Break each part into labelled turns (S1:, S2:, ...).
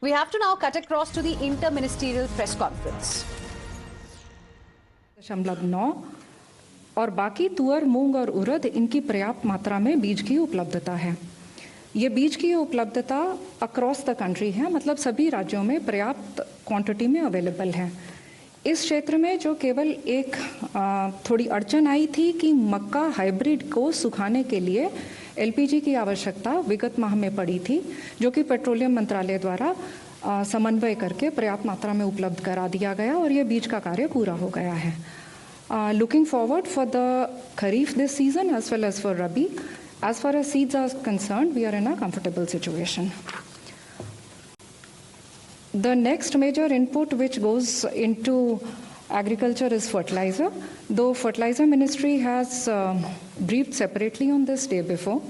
S1: We have to now cut across to the inter-ministerial press conference.
S2: 0.9 और बाकी तुअर, मूंग और उड़द इनकी पर्याप्त मात्रा में बीज की उपलब्धता है। ये बीज की उपलब्धता अक्रॉस द कंट्री है, मतलब सभी राज्यों में पर्याप्त क्वांटिटी में अवेलेबल है। इस क्षेत्र में जो केवल एक थोड़ी अड़चन आई थी कि मक्का हाइब्रिड को सुखाने के लिए एलपीजी की आवश्यकता विगत माह में पड़ी थी, जो कि पेट्रोलियम मंत्रालय द्वारा समन्वय करके पर्याप्त मात्रा में उपलब्ध करा दिया गया और ये बीज का कार्य पूरा हो गया है। Looking forward for the Kharif this season as well as for Rabi, as far as seeds are concerned, we are in a comfortable situation. The next major input which goes into agriculture is fertilizer. Though Fertilizer Ministry has briefed separately on this day before,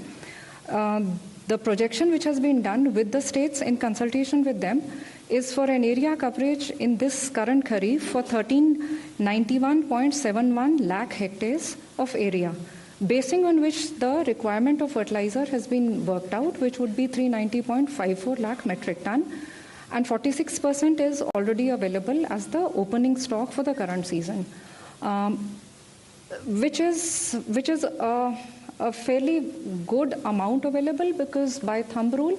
S2: the projection which has been done with the states in consultation with them is for an area coverage in this current Kharif for 1391.71 lakh hectares of area, basing on which the requirement of fertilizer has been worked out, which would be 390.54 lakh metric ton, and 46% is already available as the opening stock for the current season, which is a fairly good amount available, because by thumb rule,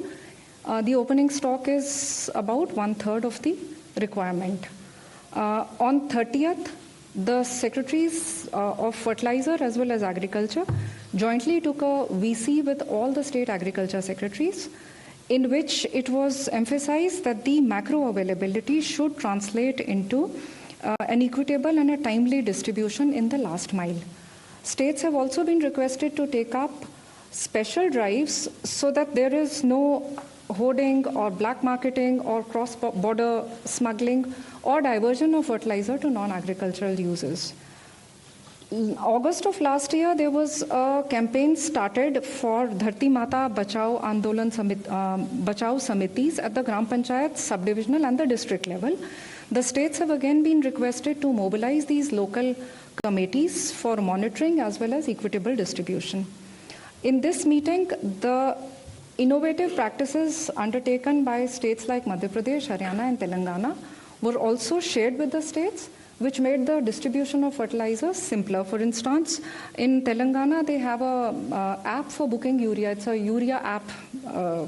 S2: the opening stock is about 1/3 of the requirement. On 30th, the secretaries of fertilizer as well as agriculture jointly took a VC with all the state agriculture secretaries, in which it was emphasized that the macro availability should translate into an equitable and a timely distribution in the last mile. States have also been requested to take up special drives so that there is no hoarding or black marketing or cross-border smuggling or diversion of fertilizer to non-agricultural uses. In August of last year, there was a campaign started for Dharti Mata Bachao Andolan Bachao Samitis at the Gram Panchayat, subdivisional and the district level. The states have again been requested to mobilize these local committees for monitoring as well as equitable distribution. In this meeting, the innovative practices undertaken by states like Madhya Pradesh, Haryana and Telangana were also shared with the states, which made the distribution of fertilizers simpler. For instance, in Telangana, they have a app for booking urea. It's a urea app.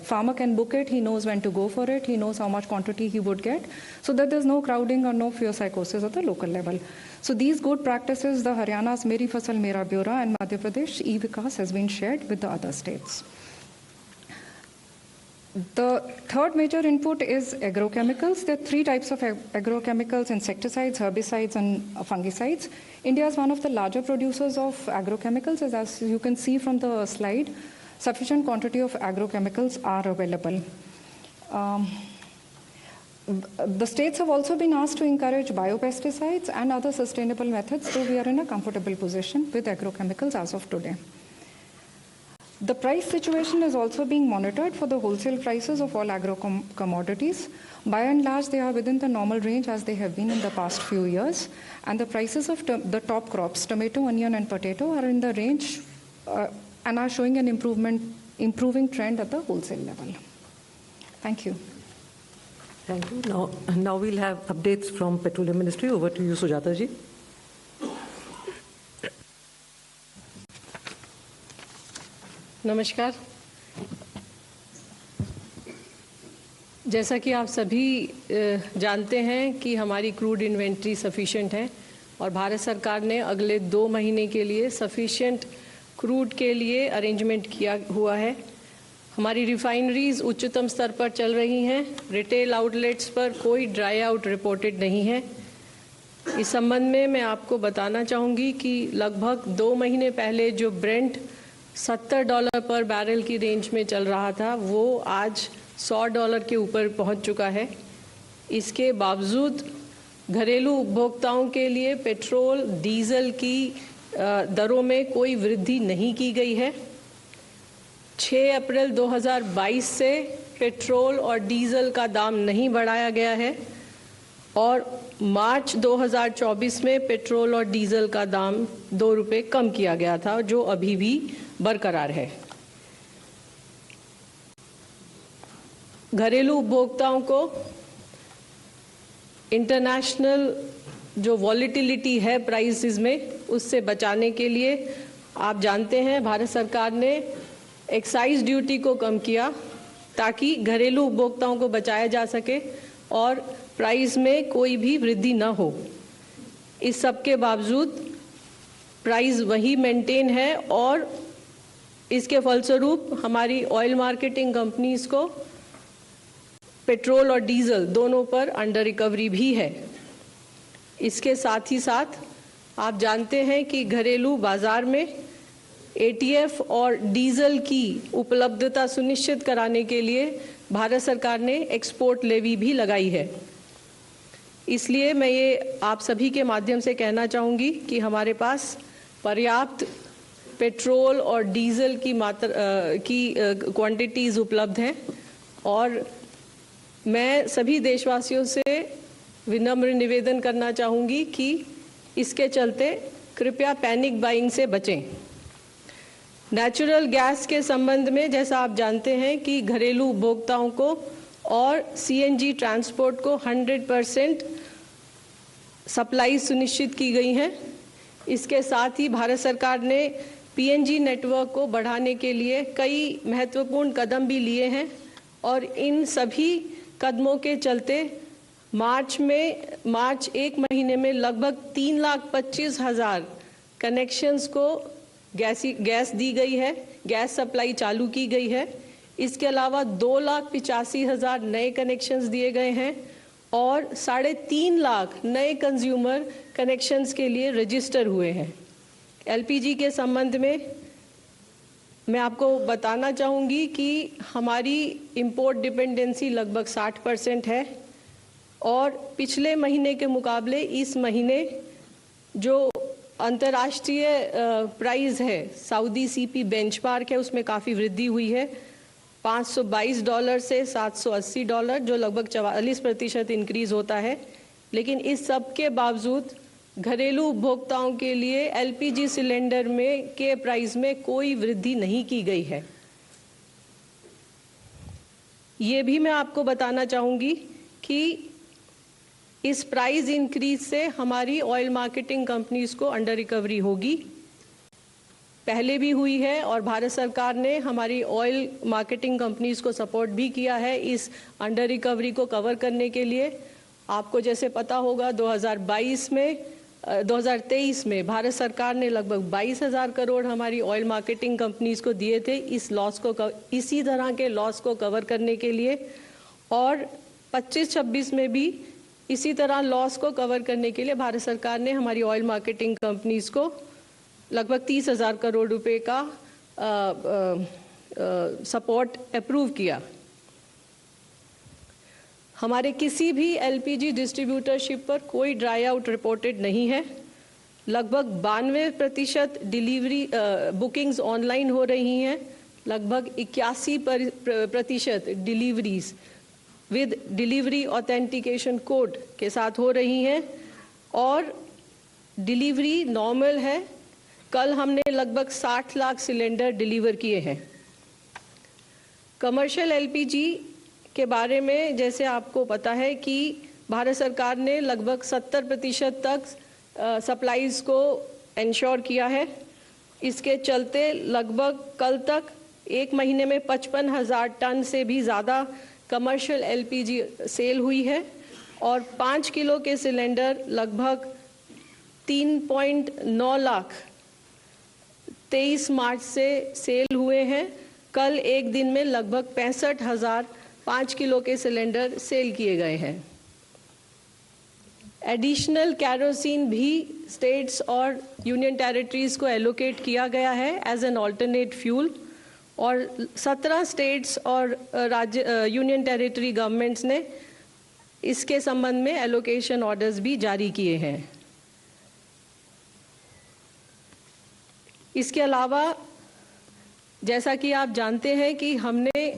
S2: Farmer can book it. He knows when to go for it. He knows how much quantity he would get, so that there's no crowding or no fear psychosis at the local level. So these good practices, the Haryana's Meri Fasal Mera Bureau and Madhya Pradesh e-Vikas has been shared with the other states. The third major input is agrochemicals. There are three types of agrochemicals: insecticides, herbicides, and fungicides. India is one of the larger producers of agrochemicals. As you can see from the slide, sufficient quantity of agrochemicals are available. The states have also been asked to encourage biopesticides and other sustainable methods, so we are in a comfortable position with agrochemicals as of today. The price situation is also being monitored for the wholesale prices of all agro-commodities. By and large, they are within the normal range as they have been in the past few years. And the prices of the top crops, tomato, onion, and potato, are in the range and are showing an improving trend at the wholesale level. Thank you.
S3: Thank you. Now we'll have updates from Petroleum Ministry. Over to you, Sujata ji.
S4: नमस्कार। जैसा कि आप सभी जानते हैं कि हमारी crude inventory sufficient है और भारत सरकार ने अगले 2 महीने के लिए सफिशिएंट क्रूड के लिए अरेंजमेंट किया हुआ है। हमारी रिफाइनरीज उच्चतम स्तर पर चल रही हैं। रिटेल आउटलेट्स पर कोई ड्राई आउट रिपोर्टेड नहीं है। इस संबंध में मैं आपको बताना चाहूँगी कि लगभग 2 महीने पहले जो ब्रेंट $70 पर बैरल की रेंज में चल रहा था, वो आज $100 के ऊपर पहुंच चुका है। इसके बावजूद घरेलू उपभोक्ताओं के लिए पेट्रोल डीजल की दरों में कोई वृद्धि नहीं की गई है। 6 अप्रैल 2022 से पेट्रोल और डीजल का दाम नहीं बढ़ाया गया है और मार्च 2024 में पेट्रोल और डीजल का दाम 2 रुपये कम किया गया था, जो अभी भी बरकरार है। घरेलू उपभोक्ताओं को इंटरनेशनल जो वॉलिटिलिटी है प्राइसेस में, उससे बचाने के लिए आप जानते हैं भारत सरकार ने एक्साइज ड्यूटी को कम किया ताकि घरेलू उपभोक्ताओं को बचाया जा सके और प्राइस में कोई भी वृद्धि न हो। इस सब के बावजूद प्राइस वही मेंटेन है और इसके फलस्वरूप हमारी ऑयल मार्केटिंग कंपनीज को पेट्रोल और डीजल दोनों पर अंडर रिकवरी भी है। इसके साथ ही साथ आप जानते हैं कि घरेलू बाजार में एटीएफ और डीजल की उपलब्धता सुनिश्चित कराने के लिए भारत सरकार ने एक्सपोर्ट लेवी भी लगाई है। इसलिए मैं ये आप सभी के माध्यम से कहना चाहूँगी कि हमारे पास पर्याप्त पेट्रोल और डीजल की क्वांटिटीज़ उपलब्ध हैं और मैं सभी देशवासियों से विनम्र निवेदन करना चाहूँगी कि इसके चलते कृपया पैनिक बाइंग से बचें। नेचुरल गैस के संबंध में जैसा आप जानते हैं कि घरेलू उपभोक्ताओं को और सीएनजी ट्रांसपोर्ट को 100% सप्लाई सुनिश्चित की गई हैं। इसके साथ ही भारत सरकार ने पीएनजी नेटवर्क को बढ़ाने के लिए कई महत्वपूर्ण कदम भी लिए हैं और इन सभी कदमों के चलते मार्च एक महीने में लगभग 3,25,000 कनेक्शंस को गैस दी गई है, गैस सप्लाई चालू की गई है। इसके अलावा 2,85,000 नए कनेक्शंस दिए गए हैं और 3.5 लाख नए कंज्यूमर कनेक्शंस के लिए रजिस्टर हुए हैं। एलपीजी के संबंध में मैं आपको बताना चाहूँगी कि हमारी इंपोर्ट डिपेंडेंसी लगभग 60% है और पिछले महीने के मुकाबले इस महीने जो अंतर्राष्ट्रीय प्राइस है, सऊदी सीपी बेंचमार्क है, उसमें काफ़ी वृद्धि हुई है। $522 से $780, जो लगभग 44% इंक्रीज होता है। लेकिन इस सब के बावजूद घरेलू उपभोक्ताओं के लिए एलपीजी सिलेंडर में के प्राइस में कोई वृद्धि नहीं की गई है। ये भी मैं आपको बताना चाहूँगी कि इस प्राइस इंक्रीज से हमारी ऑयल मार्केटिंग कंपनीज को अंडर रिकवरी होगी, पहले भी हुई है और भारत सरकार ने हमारी ऑयल मार्केटिंग कंपनीज को सपोर्ट भी किया है इस अंडर रिकवरी को कवर करने के लिए। आपको जैसे पता होगा 2023 में भारत सरकार ने लगभग 22,000 करोड़ हमारी ऑयल मार्केटिंग कंपनीज को दिए थे इसी तरह के लॉस को कवर करने के लिए और 25-26 में भी इसी तरह लॉस को कवर करने के लिए भारत सरकार ने हमारी ऑयल मार्केटिंग कंपनीज को लगभग 30,000 करोड़ रुपए का सपोर्ट अप्रूव किया। हमारे किसी भी एलपीजी डिस्ट्रीब्यूटरशिप पर कोई ड्राई आउट रिपोर्टेड नहीं है। लगभग 92% डिलीवरी बुकिंग्स ऑनलाइन हो रही हैं। लगभग 81% deliveries with delivery authentication code के साथ हो रही हैं और डिलीवरी नॉर्मल है। कल हमने लगभग 60 लाख सिलेंडर डिलीवर किए हैं। कमर्शियल एलपीजी के बारे में जैसे आपको पता है कि भारत सरकार ने लगभग 70% तक सप्लाईज को इंश्योर किया है। इसके चलते लगभग कल तक एक महीने में 55,000 टन से भी ज़्यादा कमर्शियल एलपीजी सेल हुई है और 5 किलो के सिलेंडर लगभग 3.9 लाख 23 मार्च से सेल हुए हैं। कल एक दिन में लगभग 65,000 5 किलो के सिलेंडर सेल किए गए हैं। एडिशनल कैरोसिन भी स्टेट्स और यूनियन टेरिटरीज को एलोकेट किया गया है एज एन ऑल्टरनेट फ्यूल और 17 स्टेट्स और यूनियन टेरिटरी गवर्नमेंट्स ने इसके संबंध में एलोकेशन ऑर्डर्स भी जारी किए हैं। इसके अलावा जैसा कि आप जानते हैं कि हमने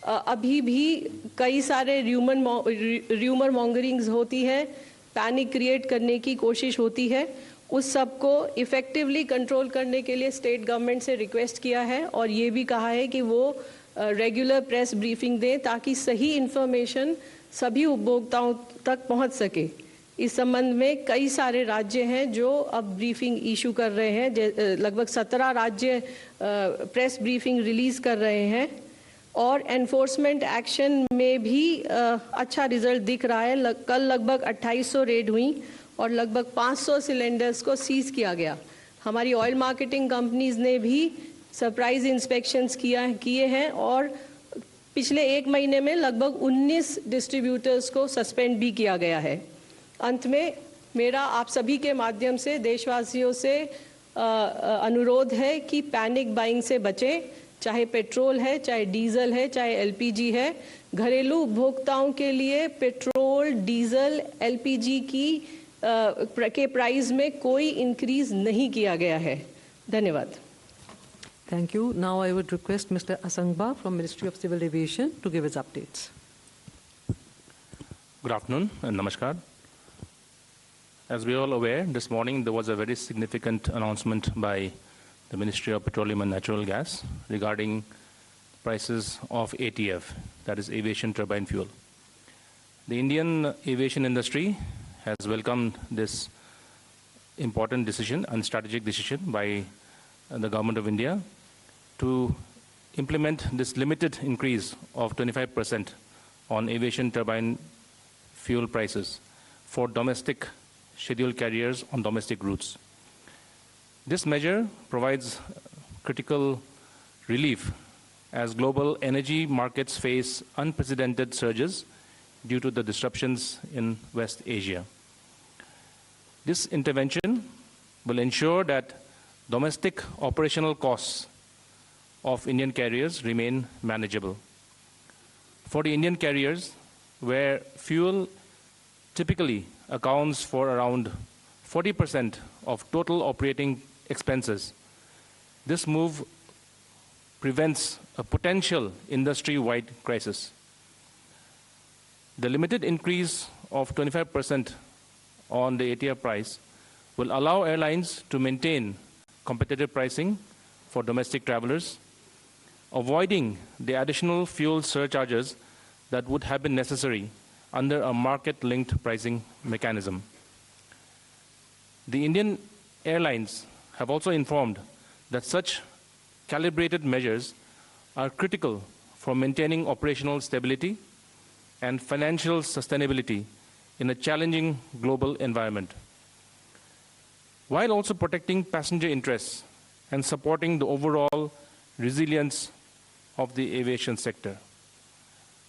S4: अभी भी कई सारे र्यूमर मॉन्गरिंग्स होती है, पैनिक क्रिएट करने की कोशिश होती है। उस सब को इफ़ेक्टिवली कंट्रोल करने के लिए स्टेट गवर्नमेंट से रिक्वेस्ट किया है और ये भी कहा है कि वो रेगुलर प्रेस ब्रीफिंग दें ताकि सही इन्फॉर्मेशन सभी उपभोक्ताओं तक पहुंच सके। इस संबंध में कई सारे राज्य हैं जो अब ब्रीफिंग इशू कर रहे हैं, लगभग 17 राज्य प्रेस ब्रीफिंग रिलीज कर रहे हैं और एनफोर्समेंट एक्शन में भी अच्छा रिजल्ट दिख रहा है। कल लगभग 2800 रेड हुई और लगभग 500 सिलेंडर्स को सीज किया गया। हमारी ऑयल मार्केटिंग कंपनीज ने भी सरप्राइज इंस्पेक्शंस किए हैं और पिछले एक महीने में लगभग 19 डिस्ट्रीब्यूटर्स को सस्पेंड भी किया गया है। अंत में मेरा आप सभी के माध्यम से देशवासियों से अनुरोध है कि पैनिक बाइंग से बचें, चाहे पेट्रोल है, चाहे डीजल है, चाहे एलपीजी है। घरेलू उपभोक्ताओं के लिए पेट्रोल, डीजल, एलपीजी के प्राइस में कोई इंक्रीज नहीं किया गया है। धन्यवाद।
S3: Thank you. Now I would request Mr. Asangba from Ministry of Civil Aviation to give his updates.
S5: Good afternoon and namaskar. As we are all aware, this morning there was a very significant announcement by the Ministry of Petroleum and Natural Gas regarding prices of ATF, that is aviation turbine fuel. The Indian aviation industry has welcomed this important decision and strategic decision by the Government of India to implement this limited increase of 25% on aviation turbine fuel prices for domestic scheduled carriers on domestic routes. This measure provides critical relief as global energy markets face unprecedented surges due to the disruptions in West Asia. This intervention will ensure that domestic operational costs of Indian carriers remain manageable. For the Indian carriers, where fuel typically accounts for around 40% of total operating expenses, this move prevents a potential industry-wide crisis. The limited increase of 25% on the ATF price will allow airlines to maintain competitive pricing for domestic travelers, avoiding the additional fuel surcharges that would have been necessary under a market-linked pricing mechanism. The Indian airlines have also informed that such calibrated measures are critical for maintaining operational stability and financial sustainability in a challenging global environment, while also protecting passenger interests and supporting the overall resilience of the aviation sector.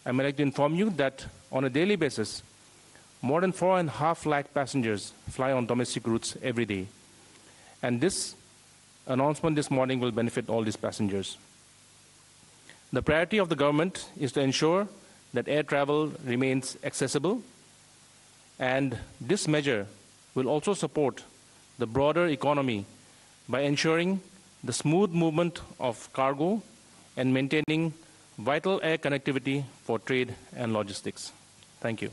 S5: I would like to inform you that on a daily basis, more than 4.5 lakh passengers fly on domestic routes every day. And this announcement this morning will benefit all these passengers. The priority of the government is to ensure that air travel remains accessible, and this measure will also support the broader economy by ensuring the smooth movement of cargo and maintaining vital air connectivity for trade and logistics. Thank you.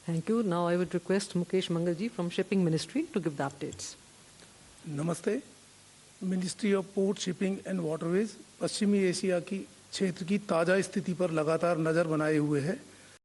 S3: Thank you. Now I would request Mukesh Mangalji from Shipping Ministry to give the updates.
S6: नमस्ते। Ministry of port, shipping and waterways पश्चिमी Asia की क्षेत्र की ताज़ा स्थिति पर लगातार नज़र बनाए हुए है।